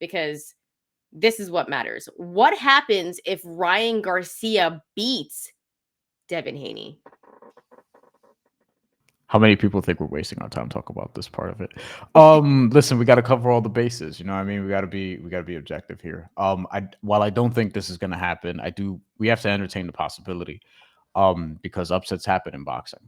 because this is what matters. What happens if Ryan Garcia beats Devin Haney? How many people think we're wasting our time talking about this part of it? Listen, we got to cover all the bases. You know what I mean? We got to be objective here. While I don't think this is going to happen, we have to entertain the possibility. Because upsets happen in boxing,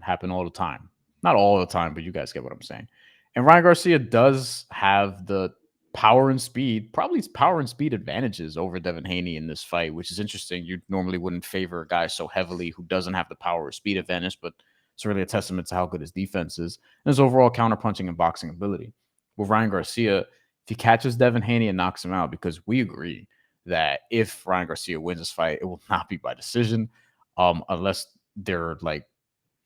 happen all the time. Not all the time, but you guys get what I'm saying. And Ryan Garcia does have the power and speed, probably power and speed advantages over Devin Haney in this fight, which is interesting. You normally wouldn't favor a guy so heavily who doesn't have the power or speed advantage, but it's really a testament to how good his defense is and his overall counterpunching and boxing ability. With Ryan Garcia, if he catches Devin Haney and knocks him out, because we agree that if Ryan Garcia wins this fight, it will not be by decision, unless there are like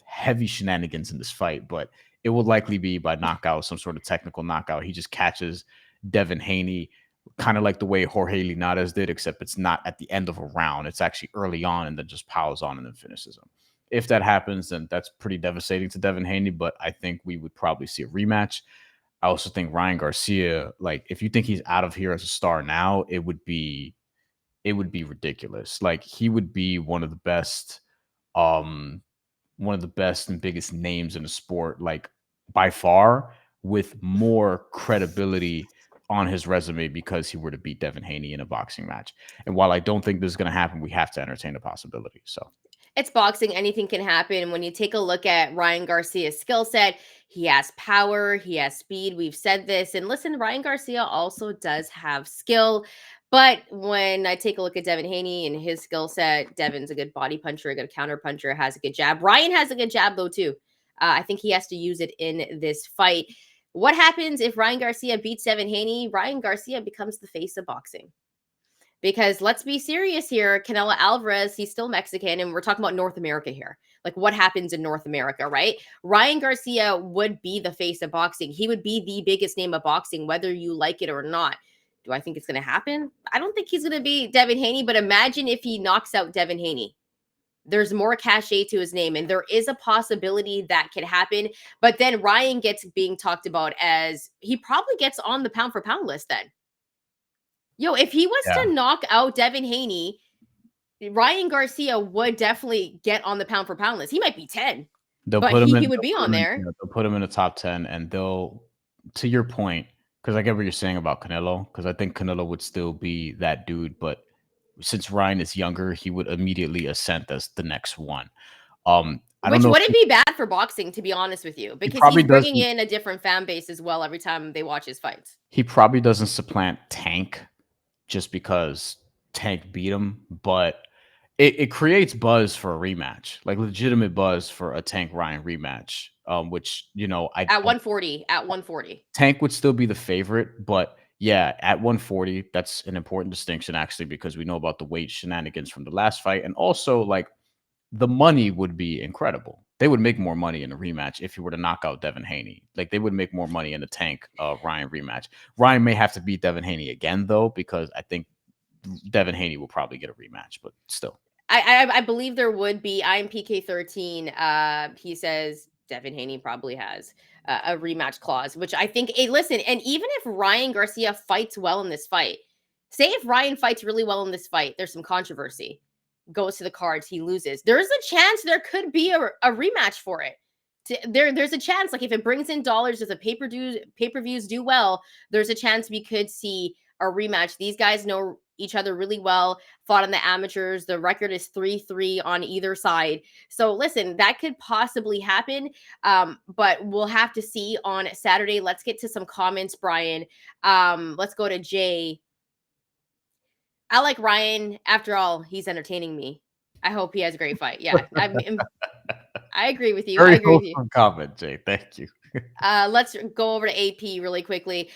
heavy shenanigans in this fight, but it will likely be by knockout, some sort of technical knockout. He just catches Devin Haney, kind of like the way Jorge Linares did, except it's not at the end of a round. It's actually early on and then just piles on and then finishes him. If that happens, then that's pretty devastating to Devin Haney, but I think we would probably see a rematch. I also think Ryan Garcia, like if you think he's out of here as a star now, it would be ridiculous. Like he would be um one of the best and biggest names in the sport, like by far, with more credibility on his resume because he were to beat Devin Haney in a boxing match. And while I don't think this is going to happen, we have to entertain the possibility. So It's boxing. Anything can happen. When you take a look at Ryan Garcia's skill set, he has power, he has speed. We've said this. And listen, Ryan Garcia also does have skill. But when I take a look at Devin Haney and his skill set, Devin's a good body puncher, a good counter puncher, has a good jab. Ryan has a good jab, though, too. I think he has to use it in this fight. What happens if Ryan Garcia beats Devin Haney? Ryan Garcia becomes the face of boxing. Because let's be serious here, Canelo Alvarez, he's still Mexican, and we're talking about North America here. Like what happens in North America, right? Ryan Garcia would be the face of boxing. He would be the biggest name of boxing, whether you like it or not. Do I think it's going to happen? I don't think he's going to be Devin Haney, but imagine if he knocks out Devin Haney. There's more cachet to his name, and there is a possibility that could happen. But then Ryan gets being talked about as he probably gets on the pound for pound list then. Yo, if he was to knock out Devin Haney, Ryan Garcia would definitely get on the pound for pound list. He might be 10, but he would be on there. They'll put him in the top 10, and they'll, to your point, because I get what you're saying about Canelo, because I think Canelo would still be that dude, but since Ryan is younger, he would immediately ascend as the next one. Which wouldn't be bad for boxing, to be honest with you, because he's bringing in a different fan base as well every time they watch his fights. He probably doesn't supplant Tank just because Tank beat him, but it creates buzz for a rematch, like legitimate buzz for a Tank Ryan rematch. Which, you know, at 140, Tank would still be the favorite, but yeah, at 140, that's an important distinction actually, because we know about the weight shenanigans from the last fight, and also like the money would be incredible. They would make more money in a rematch if he were to knock out Devin Haney. Like they would make more money in the Tank Ryan rematch. Ryan may have to beat Devin Haney again though, because I think Devin Haney will probably get a rematch, but still. I believe there would be. I'm PK13. He says Devin Haney probably has a rematch clause, which I think, hey, listen, and even if Ryan Garcia fights well in this fight, say if Ryan fights really well in this fight, there's some controversy, goes to the cards, he loses. There's a chance there could be a rematch for it. There's a chance, like if it brings in dollars, if the pay-per-views do well, there's a chance we could see a rematch. These guys know each other really well, fought in the amateurs. The record is 3-3 on either side. So listen, that could possibly happen, but we'll have to see on Saturday. Let's get to some comments, Brian. Let's go to Jay. I like Ryan. After all, he's entertaining me. I hope he has a great fight. Yeah, I agree with you. Very I agree with you. comment, Jay. Thank you. Let's go over to AP really quickly.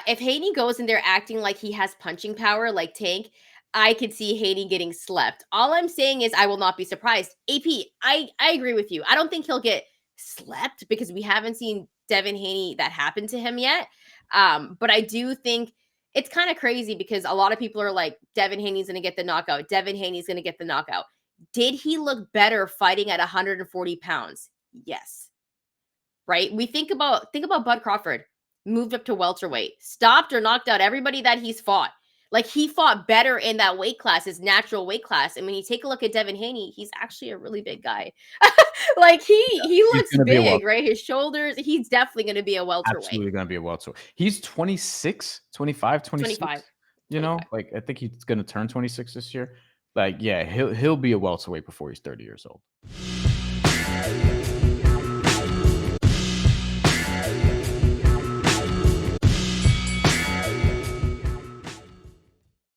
If Haney goes in there acting like he has punching power like Tank, I could see Haney getting slept. All I'm saying is I will not be surprised. AP, I agree with you. I don't think he'll get slept because we haven't seen Devin Haney that happen to him yet. But I do think it's kind of crazy because a lot of people are like, Devin Haney's going to get the knockout. Devin Haney's going to get the knockout. Did he look better fighting at 140 pounds? Yes. Right? We think about Bud Crawford. moved up to welterweight, stopped or knocked out everybody that he's fought. Like, he fought better in that weight class, his natural weight class. And when you take a look at Devin Haney, he's actually a really big guy. Like, he He's looks gonna be a big, welterweight. right? His shoulders, he's definitely going to be a welterweight. Absolutely gonna be a welterweight. He's 26, 25, 25. 26. You know, 25. like I think he's gonna turn 26 this year. Like, yeah, he'll be a welterweight before he's 30 years old.